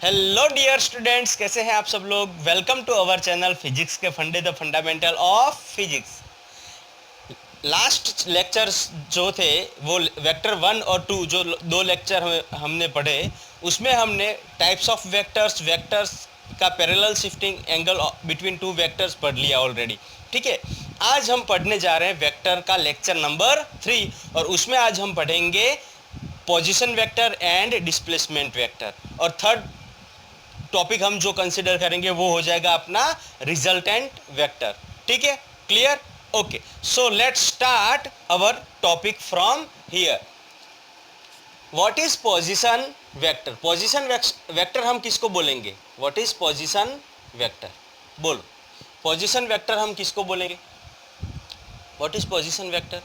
Hello dear students, कैसे हैं आप सब लोग। Welcome to our channel physics के फंडे the fundamental of physics. Last lectures जो थे वो वेक्टर 1 और 2 जो दो लेक्चर हमने पढ़े, उसमें हमने टाइप्स ऑफ वेक्टर्स, वेक्टर्स का parallel shifting angle between two vectors पढ़ लिया ऑलरेडी। ठीक है, आज हम पढ़ने जा रहे हैं वेक्टर का लेक्चर नंबर 3 और उसमें आज हम पढ़ेंगे position vector and displacement vector. और थर्ड टॉपिक हम जो कंसिडर करेंगे वो हो जाएगा अपना रिजल्टेंट वेक्टर। ठीक है, clear? Okay, so let's start our topic from here. What is position vector? Position vector हम किसको बोलेंगे? What is position vector? बोलो, पोजीशन वेक्टर हम किसको बोलेंगे? What is position vector?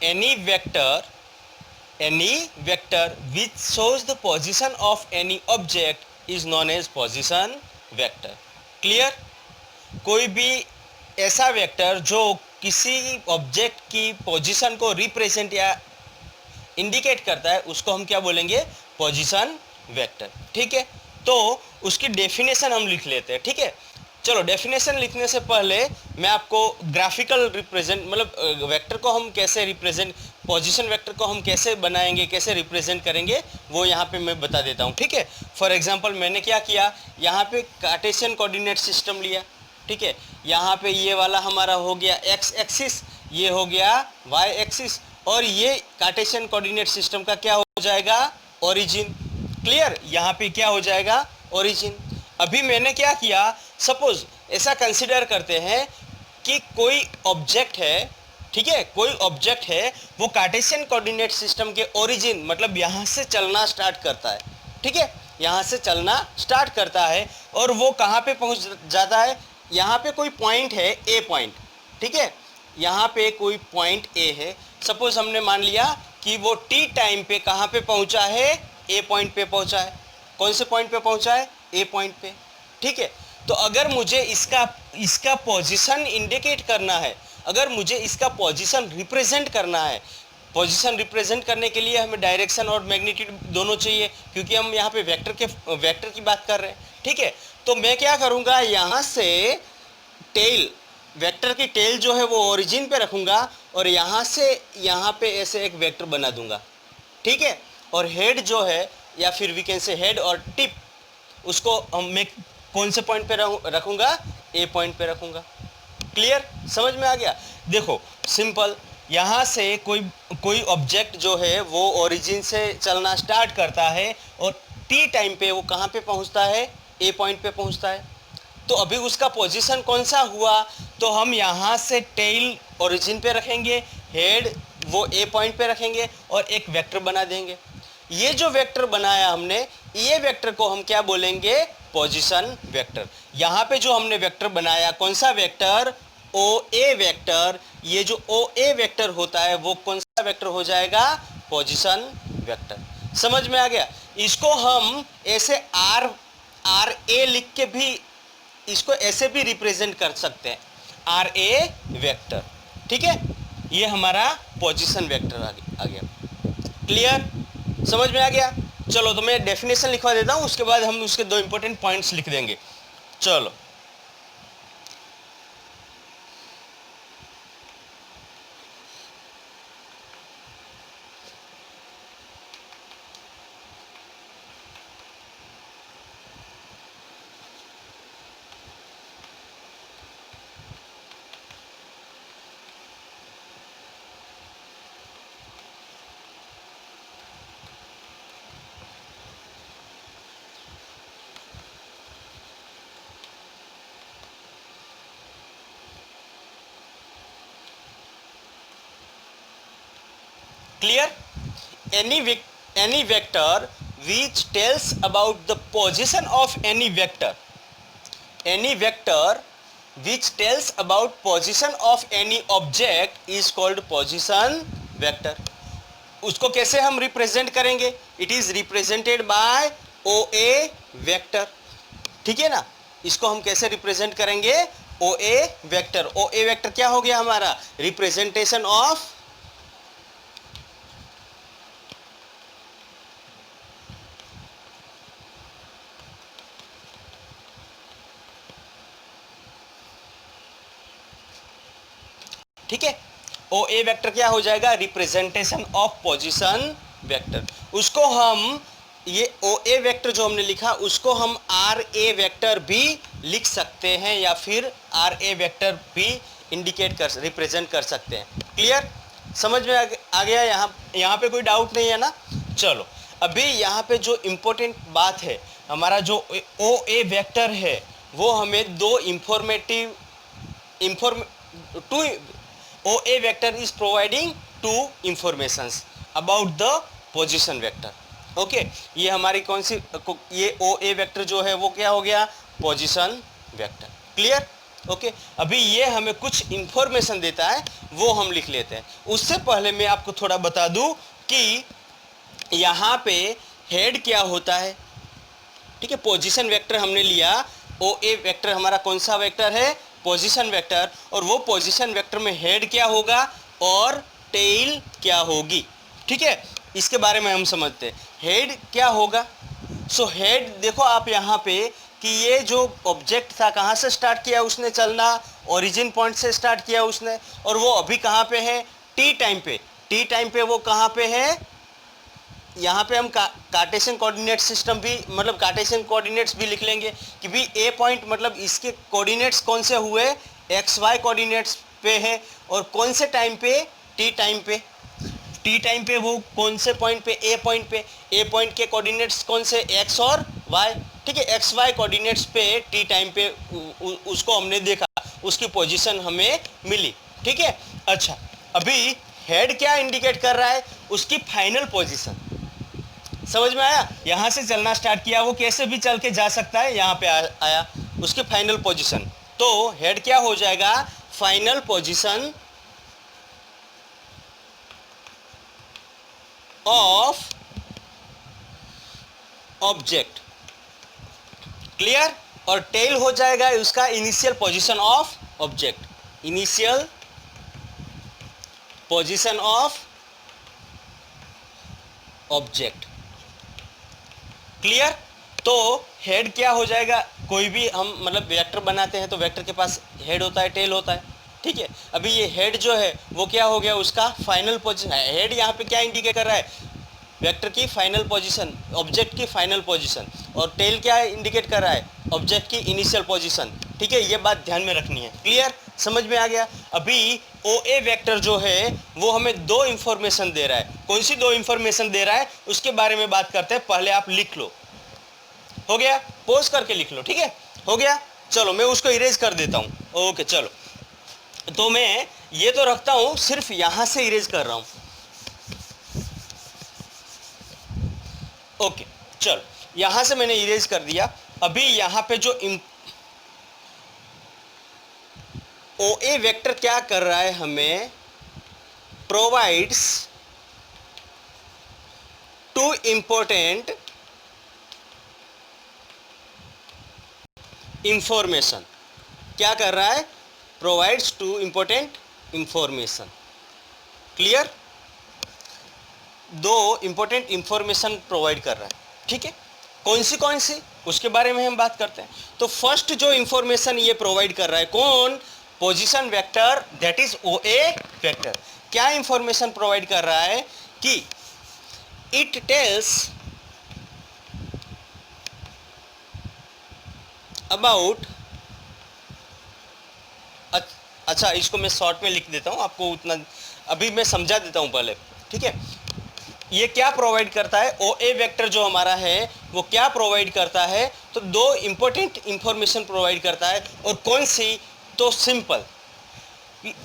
Any vector which shows the position of any object is known as position vector. Clear? कोई भी ऐसा वेक्टर जो किसी ऑब्जेक्ट की पोजीशन को रिप्रेजेंट या इंडिकेट करता है उसको हम क्या बोलेंगे? Position vector. ठीक है, तो उसकी डेफिनेशन हम लिख लेते हैं। ठीक है, चलो डेफिनेशन लिखने से पहले मैं आपको ग्राफिकल रिप्रेजेंट मतलब वेक्टर को हम कैसे रिप्रेजेंट, पोजीशन वेक्टर को हम कैसे बनाएंगे, कैसे रिप्रेजेंट करेंगे वो यहाँ पे मैं बता देता हूँ। ठीक है, फॉर एग्जांपल मैंने क्या किया, यहाँ पे कार्टेशियन कोऑर्डिनेट सिस्टम लिया। ठीक है, यहाँ पे ये वाला हमारा हो गया एक्स एक्सिस, ये हो गया वाई एक्सिस, और ये कार्टेशियन कोऑर्डिनेट सिस्टम का क्या हो जाएगा? ओरिजिन। क्लियर? यहाँ पे क्या हो जाएगा? ओरिजिन। अभी मैंने क्या किया, सपोज ऐसा कंसिडर करते हैं कि कोई ऑब्जेक्ट है। ठीक है, कोई ऑब्जेक्ट है, वो कार्टेशियन कोऑर्डिनेट सिस्टम के ओरिजिन मतलब यहाँ से चलना स्टार्ट करता है। ठीक है, यहाँ से चलना स्टार्ट करता है और वो कहाँ पे पहुँच जाता है? यहाँ पे कोई पॉइंट है, ए पॉइंट। ठीक है, यहाँ पे कोई पॉइंट ए है। सपोज हमने मान लिया कि वो टी टाइम पे कहाँ पे पहुँचा है? ए पॉइंट पे पहुँचा है। कौन से पॉइंट पे पहुँचा है? ए पॉइंट पे। ठीक है, तो अगर मुझे इसका पोजीशन इंडिकेट करना है, अगर मुझे इसका पोजीशन रिप्रेजेंट करना है, पोजीशन रिप्रेजेंट करने के लिए हमें डायरेक्शन और मैग्नीट्यूड दोनों चाहिए, क्योंकि हम यहाँ पे वेक्टर की बात कर रहे हैं। ठीक है, तो मैं क्या करूँगा, यहाँ से टेल, वेक्टर की टेल जो है वो ओरिजिन पे रखूँगा और यहाँ से यहाँ पे ऐसे एक वेक्टर बना दूंगा। ठीक है, और हेड जो है, या फिर वी कैन से हेड और टिप, उसको मैं कौन से पॉइंट पे रखूँगा? ए पॉइंट पे रखूँगा। क्लियर? समझ में आ गया? देखो सिंपल, यहाँ से कोई ऑब्जेक्ट जो है वो ओरिजिन से चलना स्टार्ट करता है और टी टाइम पे वो कहाँ पे पहुँचता है? ए पॉइंट पे पहुँचता है। तो अभी उसका पोजीशन कौन सा हुआ? तो हम यहाँ से टेल ओरिजिन पे रखेंगे, हेड वो ए पॉइंट पे रखेंगे और एक वेक्टर बना देंगे। ये जो वेक्टर बनाया हमने, ये वेक्टर को हम क्या बोलेंगे? Position vector. यहाँ पे जो हमने वेक्टर बनाया, कौन सा वेक्टर? O A vector. ये जो ओ ए वेक्टर होता है वो कौन सा वेक्टर हो जाएगा? Position vector. समझ में आ गया? इसको हम ऐसे आर ए लिख के भी इसको ऐसे भी रिप्रेजेंट कर सकते हैं, आर ए वेक्टर। ठीक है, ये हमारा पोजीशन वेक्टर आ गया। क्लियर? समझ में आ गया? चलो तो मैं डेफिनेशन लिखवा देता हूँ, उसके बाद हम उसके दो इंपॉर्टेंट पॉइंट्स लिख देंगे। चलो, clear? Any vector which tells about the position of any vector which tells about position of any object is called position vector. उसको कैसे हम रिप्रेजेंट करेंगे? It is represented by O A vector. ठीक है ना, इसको हम कैसे रिप्रेजेंट करेंगे? ओ A vector. O A vector क्या हो गया हमारा? रिप्रेजेंटेशन ऑफ ठीक है। ओ ए वेक्टर क्या हो जाएगा, रिप्रेजेंटेशन ऑफ पोजीशन वेक्टर। उसको हम ये ओ ए वेक्टर जो हमने लिखा उसको हम आर ए वेक्टर भी लिख सकते हैं या फिर आर ए वेक्टर भी इंडिकेट कर रिप्रेजेंट कर सकते हैं। क्लियर, समझ में आ गया? यहाँ पे कोई डाउट नहीं है ना? चलो अभी यहाँ पे जो इम्पोर्टेंट बात है, हमारा जो ओ ए वेक्टर है वो हमें दो informative to O A vector is providing two informations about the position vector. Okay, ये हमारी कौन सी, ये ओ ए वेक्टर जो है वो क्या हो गया, पोजीशन वेक्टर। क्लियर? ओके, अभी ये हमें कुछ इंफॉर्मेशन देता है वो हम लिख लेते हैं। उससे पहले मैं आपको थोड़ा बता दूं कि यहाँ पे हेड क्या होता है। ठीक है, पोजीशन वेक्टर हमने लिया, ओ ए वेक्टर हमारा कौन सा वेक्टर है, पोजीशन वेक्टर, और वो पोजीशन वेक्टर में हेड क्या होगा और टेल क्या होगी। ठीक है, इसके बारे में हम समझते हैं। हेड क्या होगा, सो हेड देखो आप यहाँ पे कि ये जो ऑब्जेक्ट था कहाँ से स्टार्ट किया उसने चलना, ओरिजिन पॉइंट से स्टार्ट किया उसने, और वो अभी कहाँ पे है, टी टाइम पे। टी टाइम पे वो कहाँ पे है, यहाँ पे हम कार्टेशियन कोऑर्डिनेट सिस्टम भी, मतलब कार्टेशियन कोऑर्डिनेट्स भी लिख लेंगे कि भी ए पॉइंट मतलब इसके कोऑर्डिनेट्स कौन से हुए, एक्स वाई कोऑर्डिनेट्स पे है, और कौन से टाइम पे, टी टाइम पे। टी टाइम पे वो कौन से पॉइंट पे, ए पॉइंट पे। ए पॉइंट के कोऑर्डिनेट्स कौन से, एक्स और वाई। ठीक है, एक्स वाई कोऑर्डिनेट्स पे टी टाइम पे उसको हमने देखा, उसकी पोजीशन हमें मिली। ठीक है, अच्छा अभी हेड क्या इंडिकेट कर रहा है, उसकी फाइनल पोजीशन। समझ में आया? यहाँ से चलना स्टार्ट किया, वो कैसे भी चल के जा सकता है, यहाँ पे आया उसकी फाइनल पोजीशन। तो हेड क्या हो जाएगा, final position of object. Clear? और टेल हो जाएगा उसका initial position of object, initial position of object. Clear? तो हेड क्या हो जाएगा, कोई भी हम मतलब वेक्टर बनाते हैं तो वेक्टर के पास हेड होता है, टेल होता है। ठीक है, अभी ये हेड जो है वो क्या हो गया, उसका फाइनल पोजीशन है। हेड यहाँ पे क्या इंडिकेट कर रहा है, वेक्टर की फाइनल पोजीशन, ऑब्जेक्ट की फाइनल पोजीशन, और टेल क्या इंडिकेट कर रहा है, ऑब्जेक्ट की इनिशियल पोजीशन। ठीक है, ये बात ध्यान में रखनी है। क्लियर, समझ में आ गया? अभी ओ ए वेक्टर जो है वो हमें दो इंफॉर्मेशन दे रहा है। कौन सी दो इंफॉर्मेशन दे रहा है उसके बारे में बात करते हैं। पहले आप लिख लो, हो गया, पोज करके लिख लो। ठीक है, हो गया, चलो मैं उसको इरेज कर देता हूँ। ओके चलो, तो मैं ये तो रखता हूँ, सिर्फ यहां से इरेज कर रहा हूं। ओके चलो, यहां से मैंने इरेज कर दिया। अभी यहां पे जो ओ ए वेक्टर क्या कर रहा है, हमें प्रोवाइड्स टू इंपॉर्टेंट इंफॉर्मेशन। क्या कर रहा है, provides two important information. Clear? दो इंपॉर्टेंट इंफॉर्मेशन प्रोवाइड कर रहा है। ठीक है, कौन सी उसके बारे में हम बात करते हैं। तो फर्स्ट जो इंफॉर्मेशन ये प्रोवाइड कर रहा है कौन, position vector, that is O A vector. क्या इंफॉर्मेशन प्रोवाइड कर रहा है कि इट टेल्स अबाउट, अच्छा इसको मैं शॉर्ट में लिख देता हूं, आपको उतना अभी मैं समझा देता हूं पहले। ठीक है, ये क्या प्रोवाइड करता है, ओ ए वेक्टर जो हमारा है वो क्या प्रोवाइड करता है, तो दो इंपॉर्टेंट इंफॉर्मेशन प्रोवाइड करता है। और कौन सी, तो सिंपल,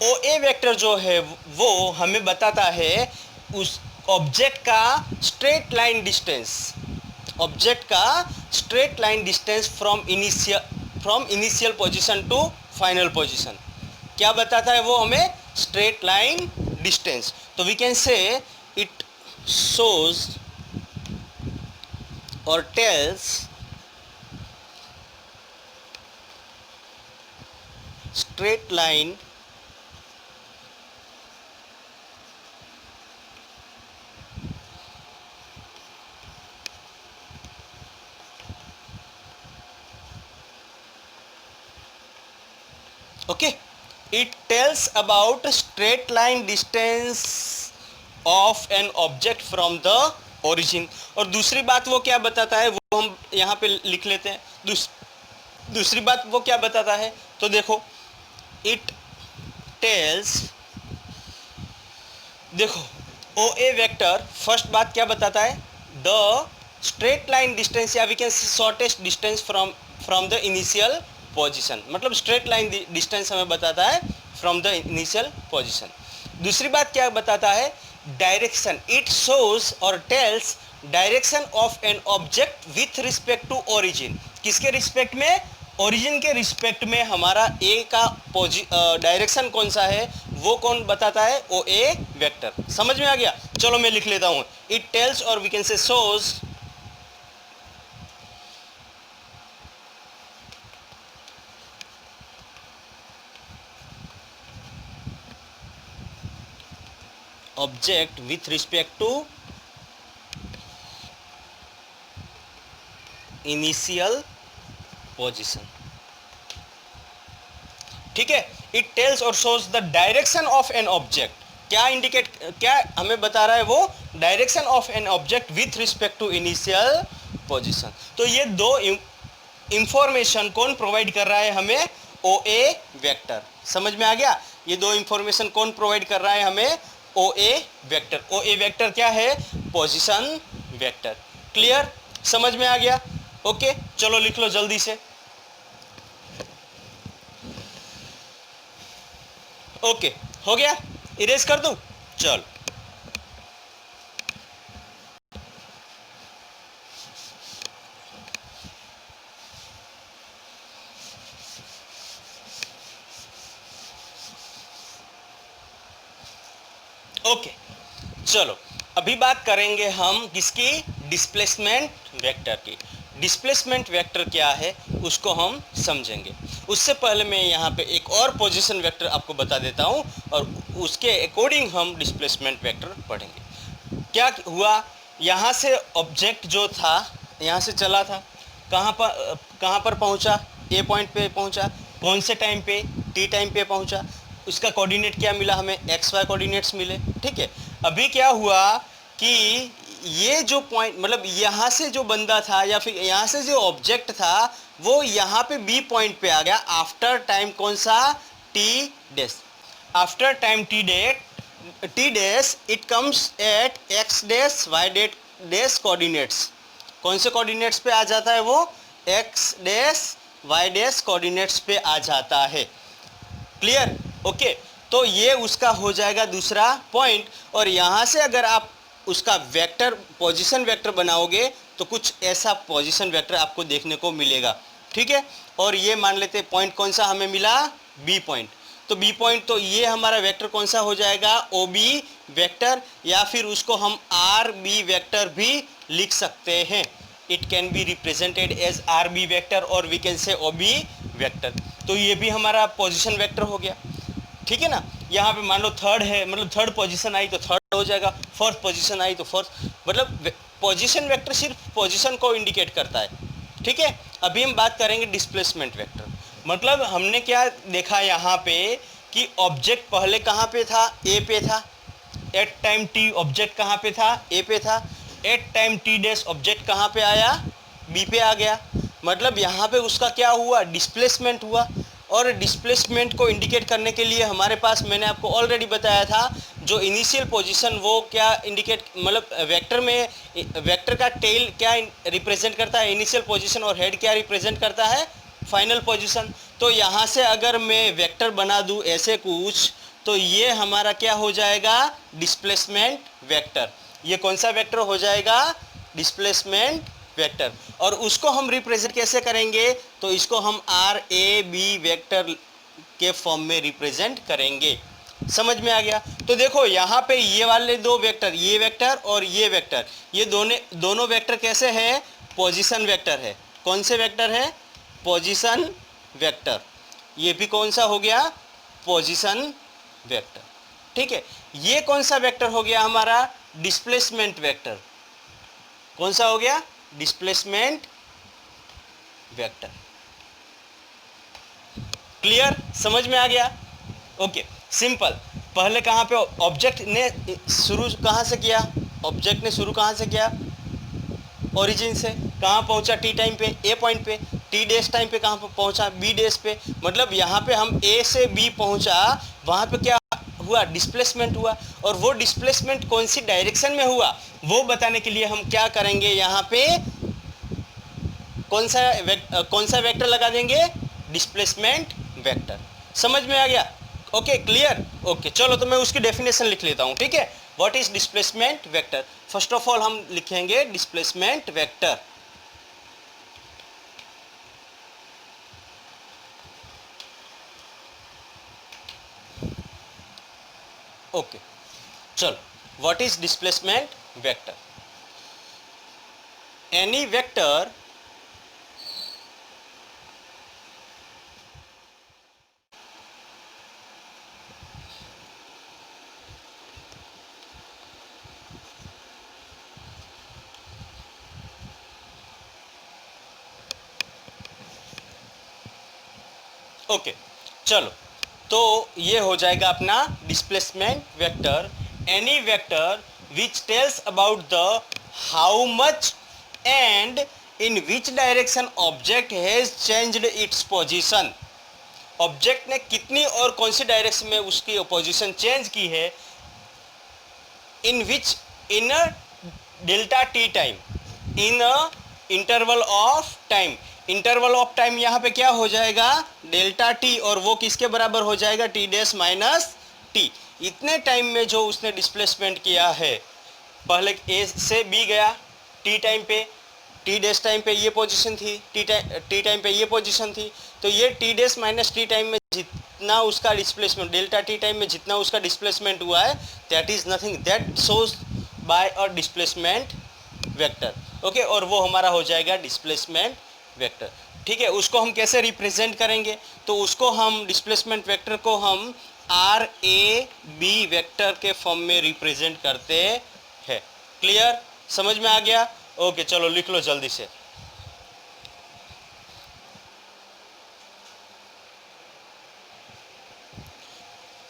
ओ ए वेक्टर जो है वो हमें बताता है उस ऑब्जेक्ट का स्ट्रेट लाइन डिस्टेंस, ऑब्जेक्ट का straight line distance from initial position to final position. क्या बताता है वो हमें, स्ट्रेट लाइन डिस्टेंस। तो we can say it shows or tells straight line okay, it tells about straight line distance of an object from the origin. और दूसरी बात वो क्या बताता है वो हम यहाँ पे लिख लेते हैं। दूसरी बात वो क्या बताता है, तो देखो इट टेल्स, देखो ओ ए वेक्टर फर्स्ट बात क्या बताता है, द स्ट्रेट लाइन डिस्टेंस या we can shortest distance from the initial position, मतलब स्ट्रेट लाइन डिस्टेंस हमें बताता है फ्रॉम द इनिशियल पोजीशन। दूसरी बात क्या बताता है, direction, it shows or tells direction of an object with respect to origin. किसके रिस्पेक्ट में, ओरिजिन के रिस्पेक्ट में हमारा ए का डायरेक्शन कौन सा है वो कौन बताता है, ओ ए वेक्टर। समझ में आ गया, चलो मैं लिख लेता हूं, it tells or we can say shows object with respect to initial position. ठीक है, it tells or shows the direction of an object, क्या इंडिकेट, क्या हमें बता रहा है वो, direction of an object with respect to initial position. तो ये दो इंफॉर्मेशन कौन प्रोवाइड कर रहा है हमें, ओ ए वेक्टर। समझ में आ गया, ये दो इंफॉर्मेशन कौन प्रोवाइड कर रहा है हमें, ओ A vector. O A vector क्या है, पोजीशन वेक्टर। क्लियर, समझ में आ गया, ओके चलो लिख लो जल्दी से। ओके हो गया, इरेज कर दूं, चल ओके चलो अभी बात करेंगे हम किसकी, डिस्प्लेसमेंट वेक्टर की। डिस्प्लेसमेंट वेक्टर क्या है उसको हम समझेंगे। उससे पहले मैं यहाँ पे एक और पोजीशन वेक्टर आपको बता देता हूँ और उसके अकॉर्डिंग हम डिस्प्लेसमेंट वेक्टर पढ़ेंगे। क्या हुआ, यहाँ से ऑब्जेक्ट जो था यहाँ से चला था, कहाँ पर पहुँचा, ए पॉइंट पे पहुँचा, कौन से टाइम पे, टी टाइम पे पहुँचा, उसका कोऑर्डिनेट क्या मिला हमें, एक्स वाई कोऑर्डिनेट्स मिले। ठीक है, अभी क्या हुआ कि ये जो पॉइंट, मतलब यहाँ से जो बंदा था या फिर यहाँ से जो ऑब्जेक्ट था वो यहाँ पे बी पॉइंट पे आ गया आफ्टर टाइम कौन सा, T dash. After time T dash it comes at X dash Y dash coordinates. कौन से कोऑर्डिनेट्स पे आ जाता है वो, X dash Y dash coordinates पे आ जाता है। क्लियर, ओके तो ये उसका हो जाएगा दूसरा पॉइंट। और यहाँ से अगर आप उसका वेक्टर, पोजीशन वेक्टर बनाओगे तो कुछ ऐसा पोजीशन वेक्टर आपको देखने को मिलेगा। ठीक है, और ये मान लेते पॉइंट कौन सा हमें मिला, बी पॉइंट। तो बी पॉइंट, तो ये हमारा वेक्टर कौन सा हो जाएगा, ओ बी वेक्टर, या फिर उसको हम आर बी वेक्टर भी लिख सकते हैं। It can be represented as R B vector और we can say O B vector. तो ये भी हमारा पोजीशन वेक्टर हो गया। ठीक है ना, यहाँ पे मान लो थर्ड है, मतलब थर्ड पोजीशन आई तो थर्ड हो जाएगा, फोर्थ पोजीशन आई तो फोर्थ, मतलब पोजीशन वेक्टर सिर्फ पोजीशन को इंडिकेट करता है। ठीक है, अभी हम बात करेंगे डिस्प्लेसमेंट वेक्टर। मतलब हमने क्या देखा यहाँ पे कि ऑब्जेक्ट पहले कहाँ पे था, ए पे था, एट टाइम टी ऑब्जेक्ट कहाँ पे था, ए पे था, at time T days object कहाँ पे आया, बी पे आ गया। मतलब यहाँ पे उसका क्या हुआ, डिस्प्लेसमेंट हुआ। और डिस्प्लेसमेंट को इंडिकेट करने के लिए हमारे पास, मैंने आपको ऑलरेडी बताया था, जो इनिशियल पोजीशन वो क्या इंडिकेट, मतलब वेक्टर में वेक्टर का टेल क्या रिप्रेजेंट करता है, इनिशियल पोजीशन, और हेड क्या रिप्रेजेंट करता है, फाइनल पोजीशन। तो यहाँ से अगर मैं वेक्टर बना दूँ ऐसे कुछ, तो ये हमारा क्या हो जाएगा, डिस्प्लेसमेंट वेक्टर। ये कौन सा वेक्टर हो जाएगा, डिस्प्लेसमेंट वेक्टर। और उसको हम रिप्रेजेंट कैसे करेंगे, तो इसको हम आर ए बी वेक्टर के फॉर्म में रिप्रेजेंट करेंगे। समझ में आ गया। तो देखो यहाँ पे ये वाले दो वेक्टर, ये वेक्टर और ये वेक्टर, ये दोनों वेक्टर कैसे हैं, पोजीशन वेक्टर है। कौन से वेक्टर है, पोजीशन वेक्टर। ये भी कौन सा हो गया, पोजीशन वेक्टर। ठीक है, ये कौन सा वेक्टर हो गया हमारा, डिस्प्लेसमेंट वेक्टर। कौन सा हो गया, डिस्प्लेसमेंट वेक्टर। क्लियर, समझ में आ गया। Okay simple. पहले कहाँ पे ऑब्जेक्ट ने शुरू कहाँ से किया, ऑब्जेक्ट ने शुरू कहाँ से किया, ओरिजिन से। कहाँ पहुँचा, टी टाइम पे, ए पॉइंट पे। टी डेस टाइम पे कहाँ पे पहुँचा, बी डेस पे। मतलब यहाँ पे हम ए से बी पहुँचा, वहाँ पे क्या हुआ, डिस्प्लेसमेंट हुआ। और वो डिस्प्लेसमेंट कौन सी डायरेक्शन में हुआ वो बताने के लिए हम क्या करेंगे, यहाँ पे कौन सा वेक्टर लगा देंगे, डिस्प्लेसमेंट वेक्टर। समझ में आ गया? Okay clear. ओके चलो तो मैं उसकी डेफिनेशन लिख लेता हूँ, ठीक है। What is displacement vector? First of all हम लिखेंगे डिस्प्लेसमेंट वेक्टर। ओके चलो, what is displacement vector? Any vector okay चलो, तो ये हो जाएगा अपना displacement vector. Any vector which tells about the how much and in which direction object has changed its position. Object ने कितनी और कौन सी डायरेक्शन में उसकी पोजीशन चेंज की है, in which, in a delta T time, in a interval of time. Interval of time यहाँ पे क्या हो जाएगा, डेल्टा टी, और वो किसके बराबर हो जाएगा, टी डैश माइनस टी। इतने टाइम में जो उसने डिस्प्लेसमेंट किया है, पहले ए से बी गया टी टाइम पे, टी डैश टाइम पे ये पोजीशन थी, टी टाइम पे ये पोजीशन थी। तो ये T dash minus T time में जितना उसका डिस्प्लेसमेंट, डेल्टा टी टाइम में जितना उसका डिस्प्लेसमेंट हुआ है, that is nothing, that shows by a displacement vector. Okay, और वो हमारा हो जाएगा डिस्प्लेसमेंट वेक्टर। ठीक है, उसको हम कैसे रिप्रेजेंट करेंगे, तो उसको हम डिस्प्लेसमेंट वेक्टर को हम आर ए बी वेक्टर के फॉर्म में रिप्रेजेंट करते हैं। क्लियर, समझ में आ गया? ओके चलो लिख लो जल्दी से।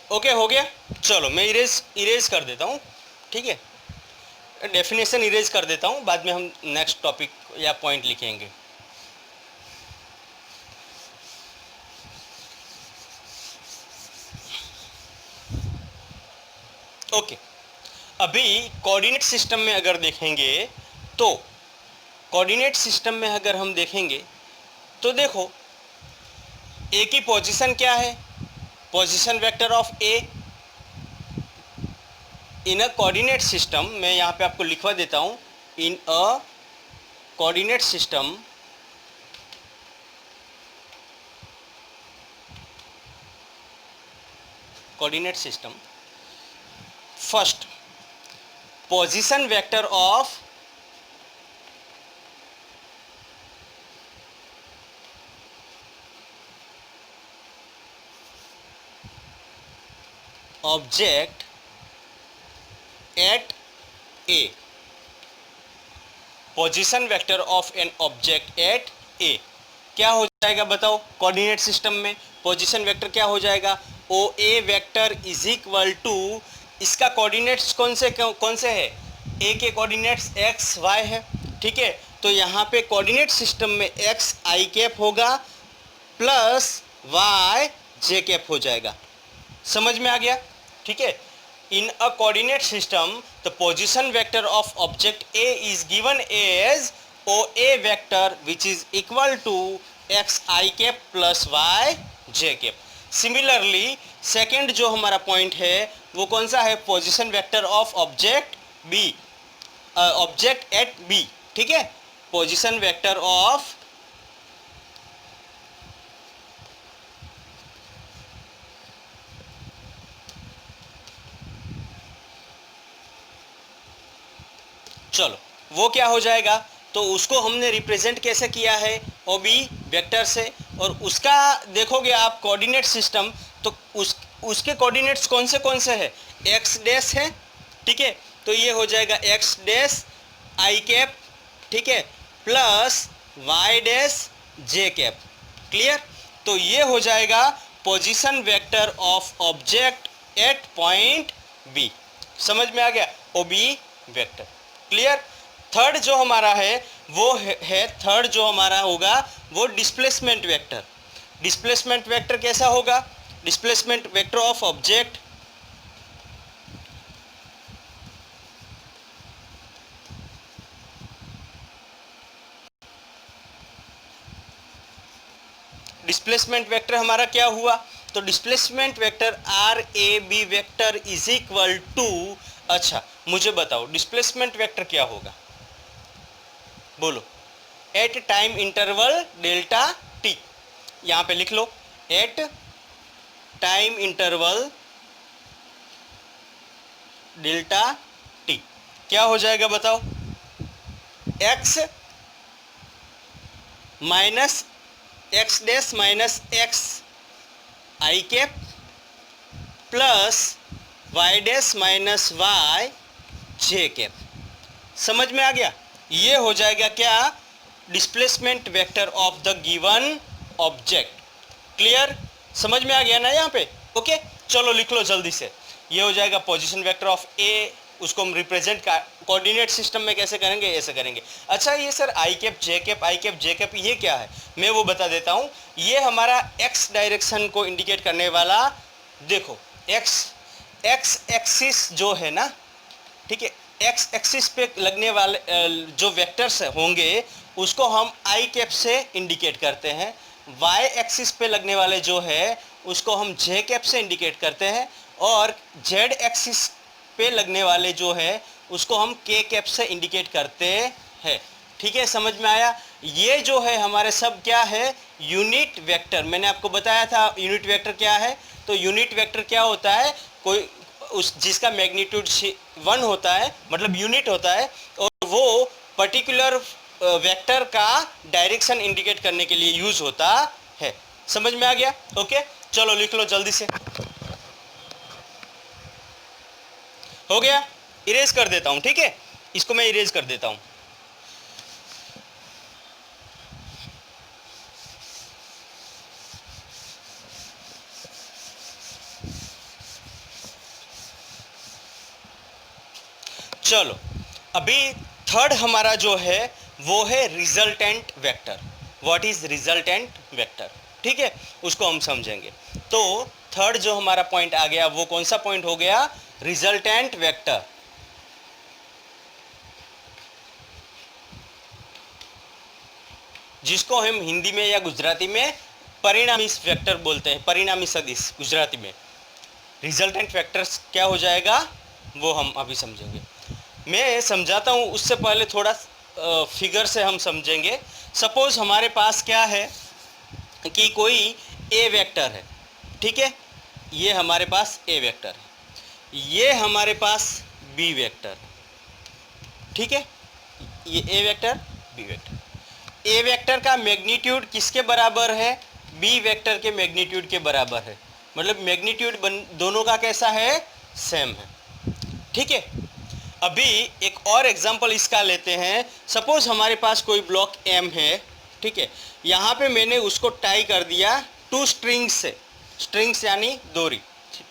ओके हो गया, चलो मैं इरेज कर देता हूँ, ठीक है। डेफिनेशन इरेज कर देता हूँ, बाद में हम नेक्स्ट टॉपिक या पॉइंट लिखेंगे। ओके, अभी कोऑर्डिनेट सिस्टम में अगर देखेंगे, तो कोऑर्डिनेट सिस्टम में अगर हम देखेंगे तो देखो ए की पोजीशन क्या है, position vector of A in a coordinate system. मैं यहाँ पे आपको लिखवा देता हूँ, in a coordinate system first position vector of object at A, position vector of an object at A क्या हो जाएगा बताओ? कोऑर्डिनेट सिस्टम में पोजीशन वेक्टर क्या हो जाएगा, O A vector is equal to, इसका कोऑर्डिनेट्स कौन से है, ए के कोऑर्डिनेट्स एक्स वाई है, ठीक है। तो यहाँ पे कोऑर्डिनेट सिस्टम में एक्स आई कैप होगा प्लस वाई जे कैप हो जाएगा। समझ में आ गया? ठीक है। In a coordinate system, the position vector of object A is given as OA vector, which is equal to xi cap plus yj cap. Similarly, second जो हमारा पॉइंट है वो कौन सा है, position vector of object B, object at B, ठीक है। Position vector of चलो वो क्या हो जाएगा, तो उसको हमने रिप्रेजेंट कैसे किया है, ओ बी वेक्टर से। और उसका देखोगे आप कोऑर्डिनेट सिस्टम, तो उसके कोऑर्डिनेट्स कौन से है, एक्स डैश है, ठीक है। तो ये हो जाएगा एक्स डैश आई कैप, ठीक है, plus Y dash J cap. Clear? तो ये हो जाएगा position vector of object at point B. समझ में आ गया, O B vector. Clear. Third जो हमारा है वो है थर्ड जो हमारा होगा वो डिस्प्लेसमेंट वेक्टर। डिस्प्लेसमेंट वेक्टर कैसा होगा? Displacement vector of object displacement vector हमारा क्या हुआ? तो displacement vector R A B vector is equal to, अच्छा मुझे बताओ डिस्प्लेसमेंट वेक्टर क्या होगा, बोलो। At time interval delta T, यहां पे लिख लो at time interval delta T. क्या हो जाएगा बताओ? X minus X dash minus X I cap plus Y dash minus Y J cap. समझ में आ गया? ये हो जाएगा क्या? Displacement vector of the given object. Clear? समझ में आ गया ना यहाँ पे? ओके, चलो लिख लो जल्दी से। ये हो जाएगा पोजीशन वेक्टर ऑफ ए, उसको हम रिप्रेजेंट कोऑर्डिनेट सिस्टम में कैसे करेंगे? ऐसे करेंगे। अच्छा ये sir I cap J cap ये क्या है? मैं वो बता देता हूँ। ये हमारा एक्स डायरेक्शन को इंडिकेट करने वाला, देखो एक्स एक्सिस जो है ना, ठीक है, एक्स एक्सिस पे लगने वाले जो वेक्टर्स होंगे उसको हम आई कैप से इंडिकेट करते हैं। वाई एक्सिस पे लगने वाले जो है उसको हम जे कैप से इंडिकेट करते हैं, और जेड एक्सिस पे लगने वाले जो है उसको हम के कैप से इंडिकेट करते हैं। ठीक है, समझ में आया? ये जो है हमारे सब क्या है? Unit vector. मैंने आपको बताया था यूनिट वेक्टर क्या है। तो यूनिट वेक्टर क्या होता है? कोई उस जिसका मैग्नीट्यूड 1 होता है, मतलब यूनिट होता है, और वो पर्टिकुलर वेक्टर का डायरेक्शन इंडिकेट करने के लिए यूज होता है। समझ में आ गया? ओके, चलो लिख लो जल्दी से। हो गया? इरेज कर देता हूं, ठीक है, इसको मैं इरेज कर देता हूं। चलो अभी थर्ड हमारा जो है वो है resultant vector. What is resultant vector? ठीक है, उसको हम समझेंगे। तो थर्ड जो हमारा पॉइंट आ गया वो कौन सा पॉइंट हो गया? Resultant vector. जिसको हम हिंदी में या गुजराती में परिणामी वेक्टर बोलते हैं, परिणामी सदिश गुजराती में। रिजल्टेंट वेक्टर्स क्या हो जाएगा वो हम अभी समझेंगे। मैं समझाता हूँ, उससे पहले थोड़ा फिगर से हम समझेंगे। सपोज हमारे पास क्या है कि कोई ए वेक्टर है, ठीक है, ये हमारे पास ए वेक्टर है, ये हमारे पास बी वेक्टर, ठीक है, ये ए वेक्टर बी वेक्टर। ए वेक्टर का मैग्नीट्यूड किसके बराबर है? बी वेक्टर के मैग्नीट्यूड के बराबर है। मतलब मैग्नीट्यूड दोनों का कैसा है? सेम है। ठीक है, अभी एक और एग्जांपल इसका लेते हैं। सपोज हमारे पास कोई ब्लॉक एम है, ठीक है, यहाँ पे मैंने उसको टाई कर दिया 2 स्ट्रिंग्स से, स्ट्रिंग्स यानी डोरी,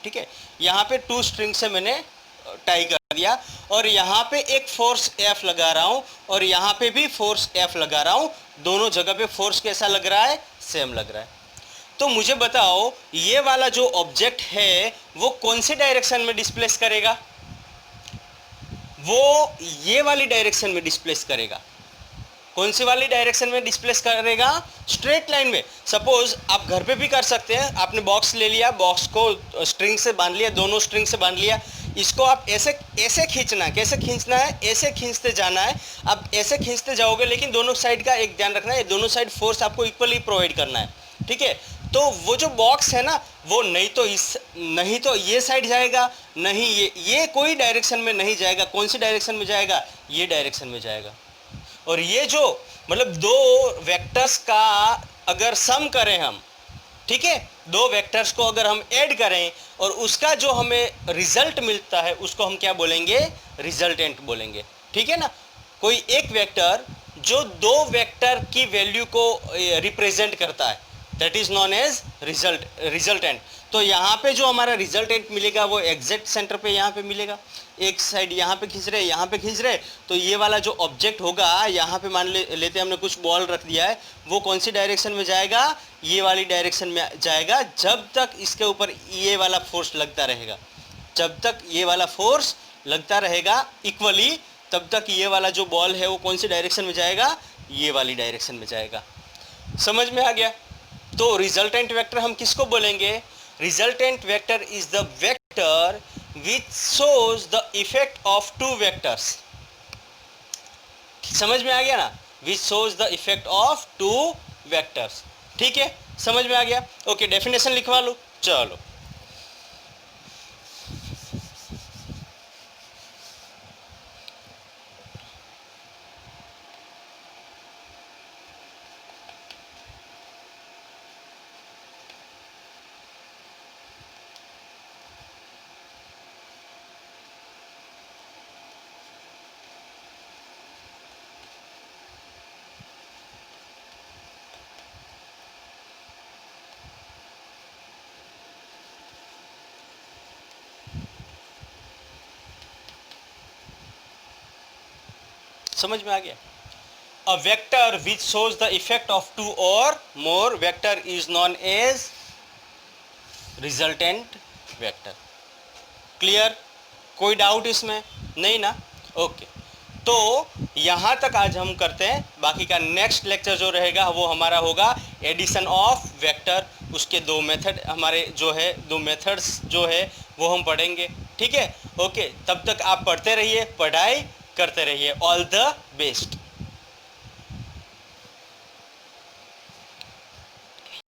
ठीक है, यहाँ पे 2 स्ट्रिंग से मैंने टाई कर दिया, और यहाँ पे एक फोर्स F लगा रहा हूँ, और यहाँ पे भी फोर्स F लगा रहा हूँ। दोनों जगह पे फोर्स कैसा लग रहा है? सेम लग रहा है। तो मुझे बताओ ये वाला जो ऑब्जेक्ट है वो कौन सी डायरेक्शन में डिस्प्लेस करेगा? वो ये वाली डायरेक्शन में डिस्प्लेस करेगा। कौन सी वाली डायरेक्शन में डिस्प्लेस करेगा? स्ट्रेट लाइन में। सपोज आप घर पे भी कर सकते हैं। आपने बॉक्स ले लिया, बॉक्स को स्ट्रिंग से बांध लिया, दोनों स्ट्रिंग से बांध लिया, इसको आप ऐसे ऐसे खींचना है। कैसे खींचना है? ऐसे खींचते जाना है। आप ऐसे खींचते जाओगे, लेकिन दोनों साइड का एक ध्यान रखना है, दोनों साइड फोर्स आपको इक्वली प्रोवाइड करना है। ठीक है, तो वो जो बॉक्स है ना, वो नहीं तो ये साइड जाएगा, नहीं ये कोई डायरेक्शन में नहीं जाएगा। कौन सी डायरेक्शन में जाएगा? ये डायरेक्शन में जाएगा। और ये जो मतलब दो वेक्टर्स का अगर सम करें हम, ठीक है, दो वेक्टर्स को अगर हम ऐड करें और उसका जो हमें रिजल्ट मिलता है उसको हम क्या बोलेंगे? रिजल्टेंट बोलेंगे। ठीक है ना? कोई एक वेक्टर जो दो वेक्टर की वैल्यू को रिप्रेजेंट करता है, that is known as resultant. तो यहाँ पे जो हमारा रिजल्टेंट मिलेगा वो एग्जैक्ट सेंटर पे यहाँ पे मिलेगा। एक साइड यहाँ पे खींच रहे, यहाँ पे खींच रहे, तो ये वाला जो ऑब्जेक्ट होगा यहाँ पे मान लेते हमने कुछ बॉल रख दिया है, वो कौन सी डायरेक्शन में जाएगा, ये वाली डायरेक्शन में जाएगा, जब तक इसके ऊपर ये वाला फोर्स लगता रहेगा। जब तक ये वाला फोर्स लगता रहेगा इक्वली, तब तक ये वाला जो बॉल है वो कौन सी डायरेक्शन में जाएगा, ये वाली डायरेक्शन में जाएगा। समझ में आ गया? तो रिजल्टेंट वेक्टर हम किसको बोलेंगे? Resultant vector is the vector which shows the effect of two vectors. समझ में आ गया ना? Which shows the effect of two vectors. ठीक है, समझ में आ गया? ओके, डेफिनेशन लिखवा लो। चलो, समझ में आ गया? A vector which shows the effect of two or more vector is known as resultant vector. Clear? कोई डाउट इसमें नहीं ना? ओके, तो यहाँ तक आज हम करते हैं। बाकी का नेक्स्ट लेक्चर जो रहेगा वो हमारा होगा एडिशन ऑफ वेक्टर। उसके दो मेथड हमारे जो है, दो मेथड्स जो है वो हम पढ़ेंगे। ठीक है, ओके, तब तक आप पढ़ते रहिए, पढ़ाई करते रहिए। All the best.